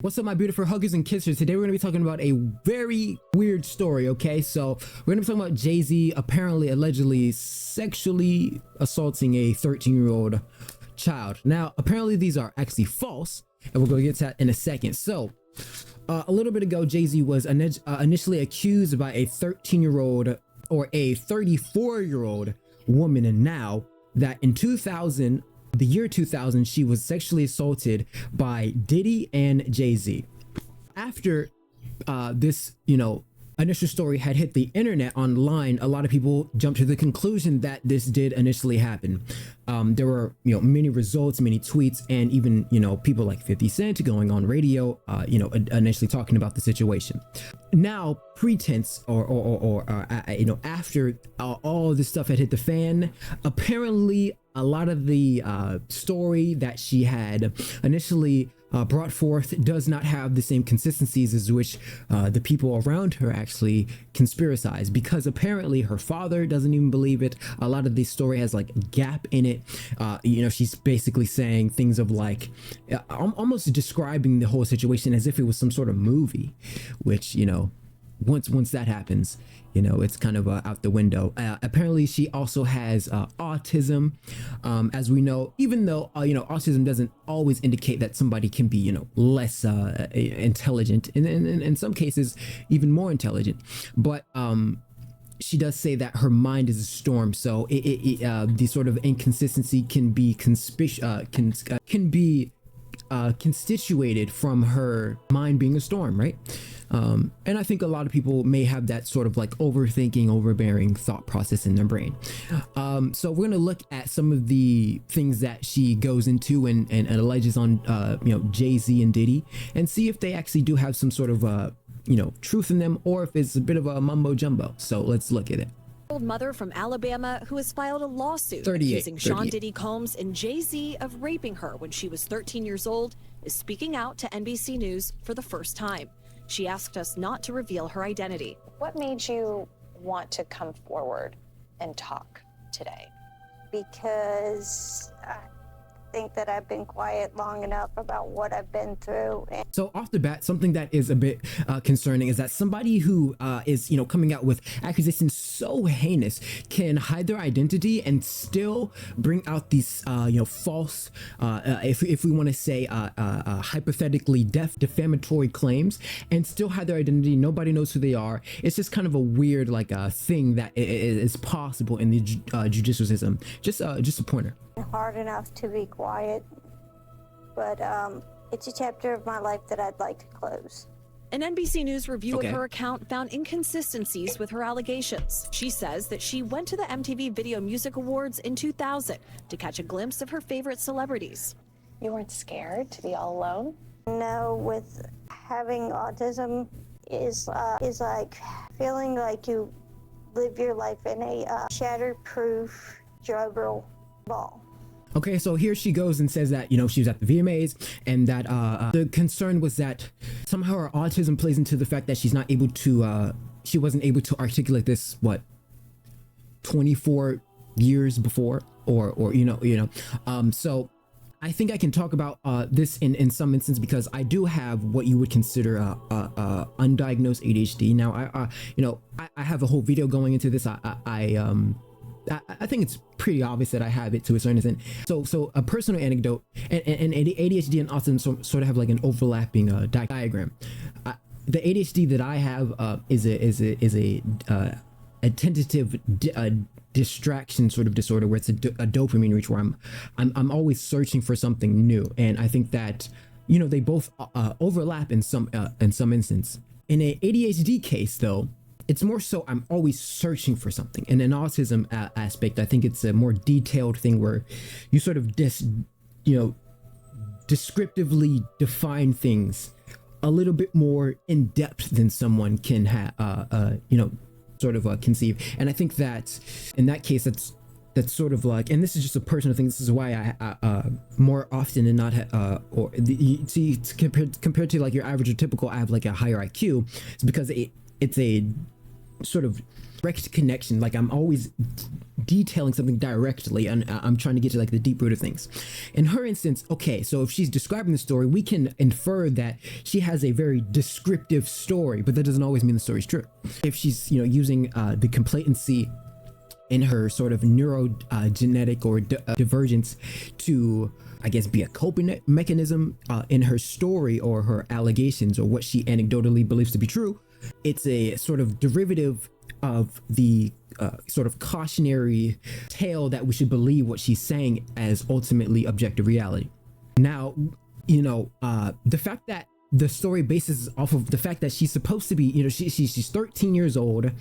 What's up, my beautiful huggers and kissers? Today we're going to be talking about a very weird story, okay? So we're going to be talking about Jay-Z apparently, allegedly, sexually assaulting a 13-year-old child. Now, apparently these are actually false, and we're going to get to that in a second. So, a little bit ago, Jay-Z was initially accused by a 13-year-old or a 34-year-old woman, and now that in the year 2000, she was sexually assaulted by Diddy and Jay-Z. After this, initial story had hit the internet online, a lot of people jumped to the conclusion that this did initially happen. There were, many results, many tweets, and even, people like 50 Cent going on radio, initially talking about the situation. Now, pretense or after all this stuff had hit the fan, apparently a lot of the story that she had initially brought forth does not have the same consistencies as which the people around her actually conspiracize, because apparently her father doesn't even believe it. A lot of the story has like a gap in it. She's basically saying things of like almost describing the whole situation as if it was some sort of movie, which once that happens, it's kind of out the window. Apparently she also has autism, as we know, even though autism doesn't always indicate that somebody can be less intelligent, in some cases even more intelligent, but she does say that her mind is a storm, so the sort of inconsistency can be constituted from her mind being a storm, right? And I think a lot of people may have that sort of like overthinking, overbearing thought process in their brain. So we're going to look at some of the things that she goes into and alleges on, Jay-Z and Diddy, and see if they actually do have some sort of, truth in them, or if it's a bit of a mumbo jumbo. So let's look at it. Mother from Alabama who has filed a lawsuit 38, accusing Sean Diddy Combs and Jay-Z of raping her when she was 13 years old is speaking out to NBC News for the first time. She asked us not to reveal her identity. What made you want to come forward and talk today? Because I think that I've been quiet long enough about what I've been through. So off the bat, something that is a bit concerning is that somebody who is coming out with accusations so heinous can hide their identity and still bring out these false, if we want to say hypothetically defamatory claims, and still hide their identity. Nobody knows who they are. It's just kind of a weird thing that is possible in the judicial system. Just a pointer. Hard enough to be quiet, but it's a chapter of my life that I'd like to close. An NBC News review of her account found inconsistencies with her allegations. She says that she went to the MTV Video Music Awards in 2000 to catch a glimpse of her favorite celebrities. You weren't scared to be all alone? No, with having autism is like feeling like you live your life in a shatterproof drug ball. Okay, so here she goes and says that, she was at the VMAs, and that the concern was that somehow her autism plays into the fact that she wasn't able to articulate this, 24 years before, so I think I can talk about this in some instance, because I do have what you would consider undiagnosed ADHD. Now, I have a whole video going into this. I think it's pretty obvious that I have it to a certain extent. So a personal anecdote, and ADHD and autism sort of have like an overlapping diagram. The ADHD that I have is a tentative distraction sort of disorder, where it's a dopamine reach, where I'm always searching for something new, and I think that they both overlap in some instance. In an ADHD case, though, it's more so I'm always searching for something. In an autism aspect, I think it's a more detailed thing where you sort of descriptively define things a little bit more in depth than someone can conceive. And I think that in that case, that's sort of like, and this is just a personal thing. This is why I more often than not, compared to like your average or typical, I have like a higher IQ. It's because it's a sort of direct connection. Like I'm always detailing something directly, and I'm trying to get to like the deep root of things. In her instance, okay, so if she's describing the story, we can infer that she has a very descriptive story, but that doesn't always mean the story's true. If she's, using the complacency in her sort of neurogenetic or divergence to, I guess, be a coping mechanism in her story or her allegations or what she anecdotally believes to be true, it's a sort of derivative of the sort of cautionary tale that we should believe what she's saying as ultimately objective reality. Now, the fact that the story bases off of the fact that she's supposed to be, she's 13 years old,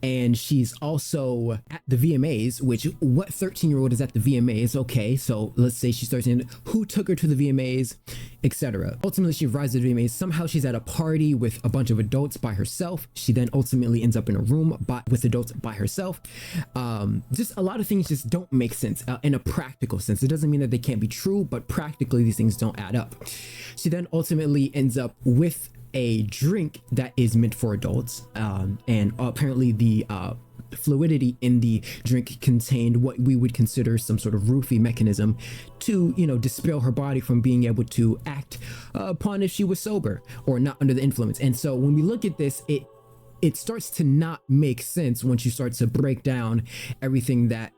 and she's also at the VMAs, which what 13-year-old is at the VMAs? Okay, so let's say she's 13. Who took her to the VMAs, etc. Ultimately, she arrives at the VMAs. Somehow she's at a party with a bunch of adults by herself. She then ultimately ends up in a room with adults by herself. Just a lot of things just don't make sense in a practical sense. It doesn't mean that they can't be true, but practically these things don't add up. She then ultimately ends up with a drink that is meant for adults, and apparently the fluidity in the drink contained what we would consider some sort of roofie mechanism to dispel her body from being able to act upon if she was sober or not under the influence. And so when we look at this, it starts to not make sense once you start to break down everything that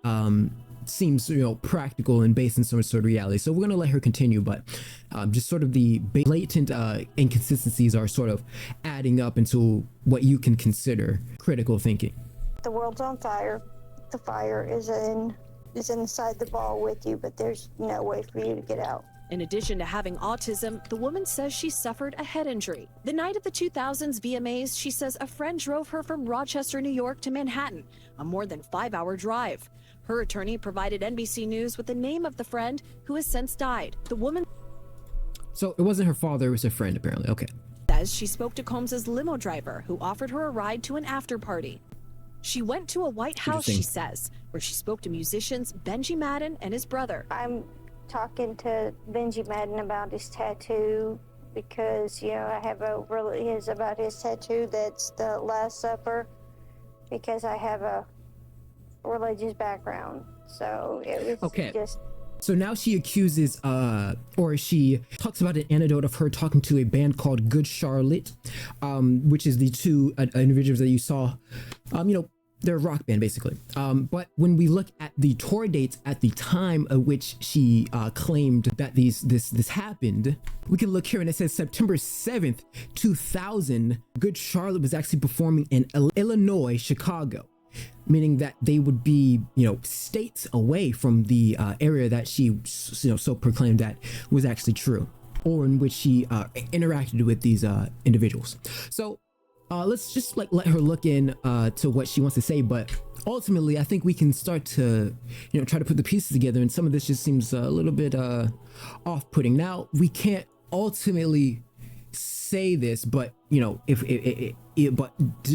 seems practical and based in some sort of reality. So we're gonna let her continue, but just sort of the blatant inconsistencies are sort of adding up into what you can consider critical thinking. The world's on fire. The fire is inside the ball with you, but there's no way for you to get out. In addition to having autism, the woman says she suffered a head injury. The night of the 2000s VMAs, she says a friend drove her from Rochester, New York to Manhattan, a more than 5-hour drive. Her attorney provided NBC News with the name of the friend who has since died. The woman... So it wasn't her father, it was her friend, apparently. Okay. ...says she spoke to Combs's limo driver, who offered her a ride to an after party. She went to a White House, she says, where she spoke to musicians Benji Madden and his brother. I'm talking to Benji Madden about his tattoo because, I have about his tattoo that's the Last Supper, because I have a religious background. So it was just... So now she accuses, or she talks about an anecdote of her talking to a band called Good Charlotte, which is the two individuals that you saw. They're a rock band, basically. But when we look at the tour dates at the time at which she claimed that this happened, we can look here and it says September 7th, 2000, Good Charlotte was actually performing in Illinois, Chicago, meaning that they would be, states away from the area that she, so proclaimed that was actually true, or in which she interacted with these individuals. So let's just let her look in to what she wants to say. But ultimately, I think we can start to, try to put the pieces together. And some of this just seems a little bit off-putting. Now, we can't ultimately say this, but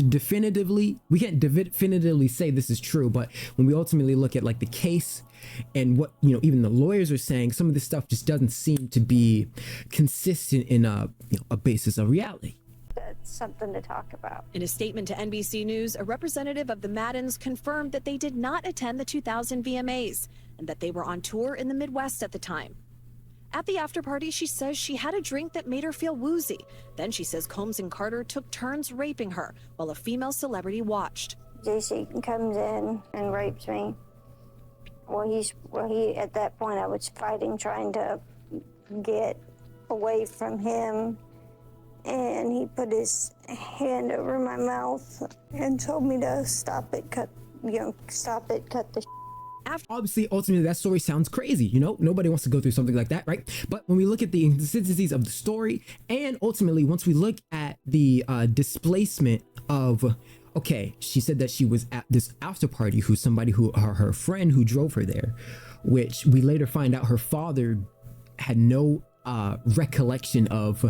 definitively, we can't definitively say this is true. But when we ultimately look at like the case and what even the lawyers are saying, some of this stuff just doesn't seem to be consistent in a basis of reality. That's something to talk about. In a statement to NBC News, a representative of the Maddens confirmed that they did not attend the 2000 VMAs and that they were on tour in the Midwest at the time. At the after party, she says she had a drink that made her feel woozy. Then she says Combs and Carter took turns raping her while a female celebrity watched. JC comes in and rapes me. He at that point I was fighting, trying to get away from him. And he put his hand over my mouth and told me to stop it, cut the Obviously, ultimately, that story sounds crazy. Nobody wants to go through something like that, right? But when we look at the inconsistencies of the story, and ultimately, once we look at the displacement of, okay, she said that she was at this after party, her friend who drove her there, which we later find out her father had no recollection of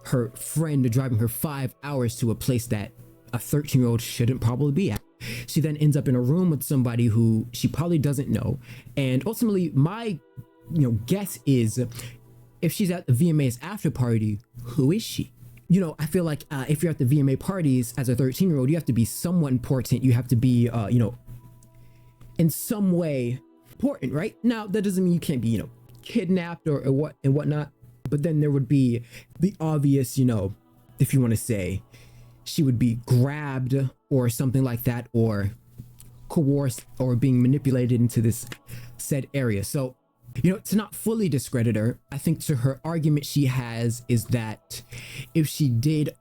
her friend driving her 5 hours to a place that a 13-year-old shouldn't probably be at. She then ends up in a room with somebody who she probably doesn't know. And ultimately, my guess is if she's at the VMA's after party, who is she? I feel like if you're at the VMA parties as a 13-year-old, you have to be somewhat important. You have to be, in some way important, right? Now, that doesn't mean you can't be, kidnapped or what and whatnot, but then there would be the obvious, if you want to say, she would be grabbed or something like that, or coerced or being manipulated into this said area. So, to not fully discredit her, I think to her argument she has is that if she did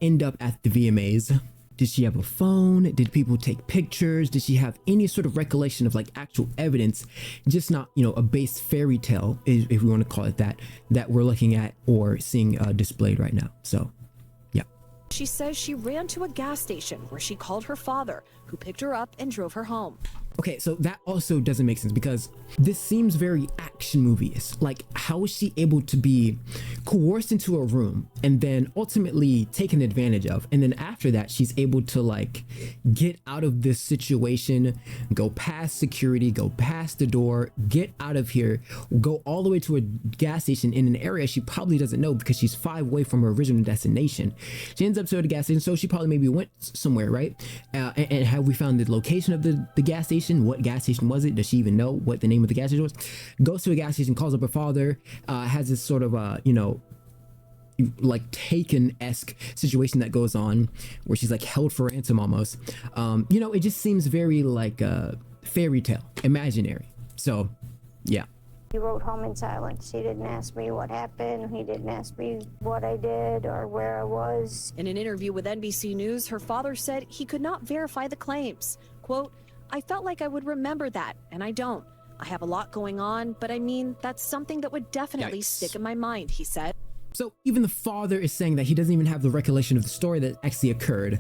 end up at the VMAs, did she have a phone? Did people take pictures? Did she have any sort of recollection of like actual evidence, just not, a base fairy tale, if we want to call it that we're looking at or seeing displayed right now. So, yeah. She says she ran to a gas station where she called her father, who picked her up and drove her home. Okay, so that also doesn't make sense because this seems very action movie-ish. Like, how is she able to be coerced into a room and then ultimately taken advantage of? And then after that, she's able to like get out of this situation, go past security, go past the door, get out of here, go all the way to a gas station in an area she probably doesn't know because she's 5 away from her original destination. She ends up to the gas station, so she probably maybe went somewhere, right? And have we found the location of the gas station? What gas station was it? Does she even know what the name of the gas station was? Goes to a gas station, calls up her father, has this sort of like Taken-esque situation that goes on where she's like held for ransom almost. It just seems very like a fairy tale, imaginary. So yeah. He rode home in silence. He didn't ask me what happened. He didn't ask me what I did or where I was. In an interview with NBC News, her father said he could not verify the claims. Quote, "I felt like I would remember that, and I don't. I have a lot going on, but I mean, that's something that would definitely stick in my mind," he said. So even the father is saying that he doesn't even have the recollection of the story that actually occurred.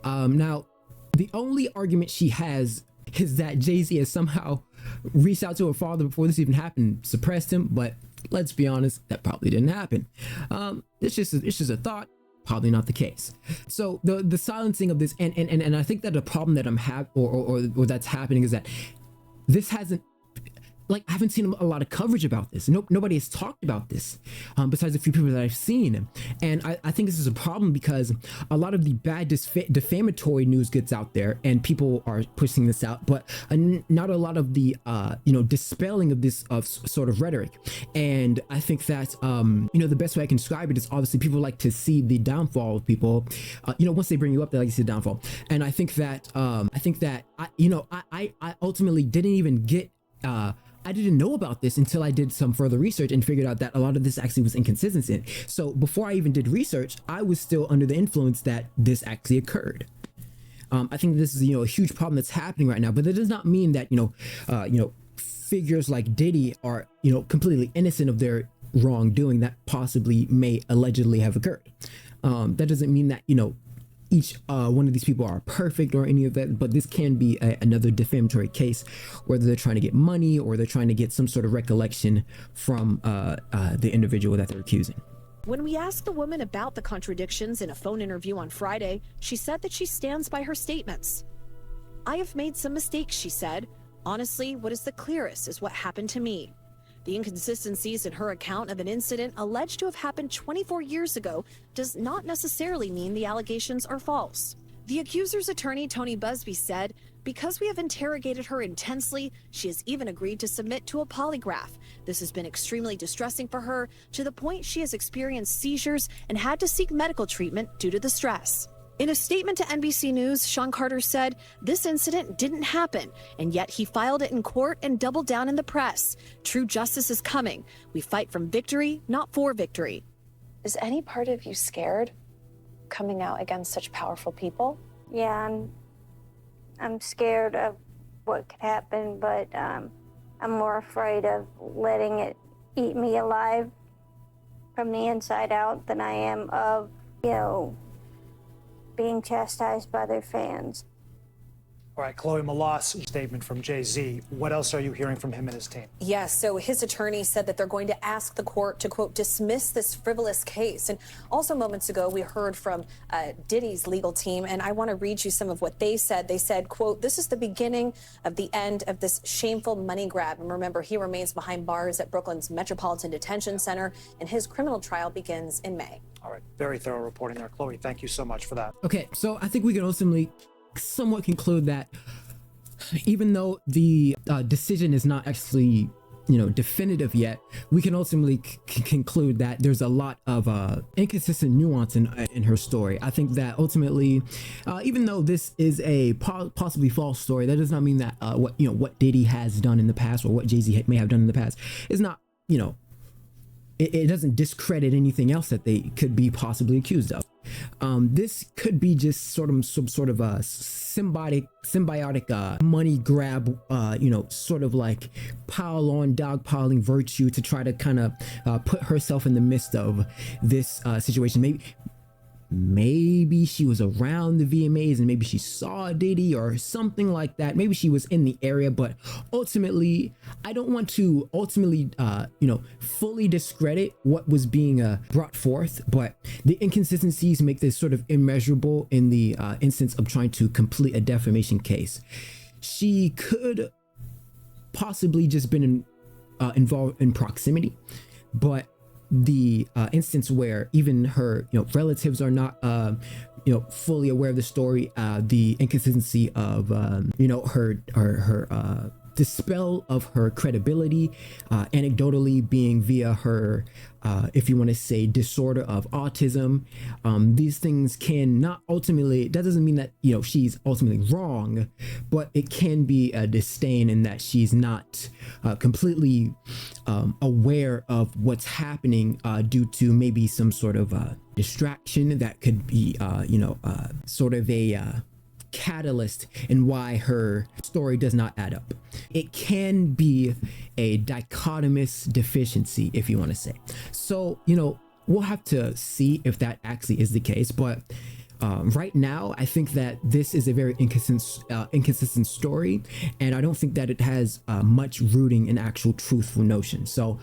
Now, the only argument she has is that Jay-Z has somehow reached out to her father before this even happened, suppressed him, but let's be honest, that probably didn't happen. It's just a thought. Probably not the case. So the silencing of this, and I think that the problem that I'm having or that's happening is that this hasn't, like, I haven't seen a lot of coverage about this. Nobody has talked about this besides a few people that I've seen. And I think this is a problem because a lot of the bad defamatory news gets out there and people are pushing this out, but not a lot of the, dispelling of this sort of rhetoric. And I think that, the best way I can describe it is obviously people like to see the downfall of people. Once they bring you up, they like to see the downfall. And I think that, I ultimately didn't even get, I didn't know about this until I did some further research and figured out that a lot of this actually was inconsistent. So before I even did research, I was still under the influence that this actually occurred. I think this is, a huge problem that's happening right now, but that does not mean that, figures like Diddy are, completely innocent of their wrongdoing that possibly may allegedly have occurred. That doesn't mean that, each one of these people are perfect or any of that, but this can be another defamatory case, whether they're trying to get money or they're trying to get some sort of recollection from the individual that they're accusing. When we asked the woman about the contradictions in a phone interview on Friday, she said that she stands by her statements. "I have made some mistakes," she said. "Honestly, what is the clearest is what happened to me." The inconsistencies in her account of an incident alleged to have happened 24 years ago does not necessarily mean the allegations are false. The accuser's attorney, Tony Busby, said, "Because we have interrogated her intensely, she has even agreed to submit to a polygraph. This has been extremely distressing for her, to the point she has experienced seizures and had to seek medical treatment due to the stress." In a statement to NBC News, Sean Carter said, "This incident didn't happen, and yet he filed it in court and doubled down in the press. True justice is coming. We fight from victory, not for victory." Is any part of you scared coming out against such powerful people? Yeah, I'm scared of what could happen, but I'm more afraid of letting it eat me alive from the inside out than I am of, being chastised by their fans. All right, Chloe Malas, statement from Jay-Z. What else are you hearing from him and his team? Yes, so his attorney said that they're going to ask the court to, quote, dismiss this frivolous case. And also moments ago, we heard from Diddy's legal team, and I want to read you some of what they said. They said, quote, "This is the beginning of the end of this shameful money grab." And remember, he remains behind bars at Brooklyn's Metropolitan Detention Center, and his criminal trial begins in May. All right, very thorough reporting there. Chloe, thank you so much for that. Okay, so I think we can ultimately somewhat conclude that even though the decision is not actually, you know, definitive yet, we can ultimately conclude that there's a lot of inconsistent nuance in her story. I think that ultimately, even though this is a possibly false story, that does not mean that what Diddy has done in the past or what Jay-Z may have done in the past is not, you know, it doesn't discredit anything else that they could be possibly accused of. This could be just some sort of a symbiotic money grab, you know, sort of like pile on dogpiling virtue to try to kind of put herself in the midst of this situation. Maybe she was around the VMAs and maybe she saw Diddy or something like that. Maybe she was in the area, but ultimately, I don't want to you know, fully discredit what was being brought forth, but the inconsistencies make this sort of immeasurable in the instance of trying to complete a defamation case. She could possibly just been involved in proximity, but the instance where even her, you know, relatives are not you know, fully aware of the story, the inconsistency of you know, her dispel of her credibility, anecdotally being via her if you want to say disorder of autism. These things can not ultimately, that doesn't mean that, you know, she's ultimately wrong, but it can be a disdain in that she's not completely aware of what's happening due to maybe some sort of distraction that could be you know, sort of a catalyst in why her story does not add up. It can be a dichotomous deficiency, if you want to say. So, you know, we'll have to see if that actually is the case, but right now I think that this is a very inconsistent story, and I don't think that it has much rooting in actual truthful notions. So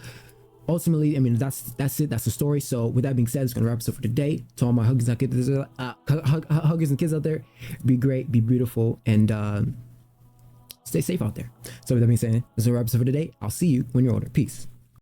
ultimately, I mean, that's it. That's the story. So with that being said, it's gonna wrap us up for today. To all my huggers and kids out there, be great, be beautiful, and stay safe out there. So with that being said, this is gonna wrap us up for today. I'll see you when you're older. Peace.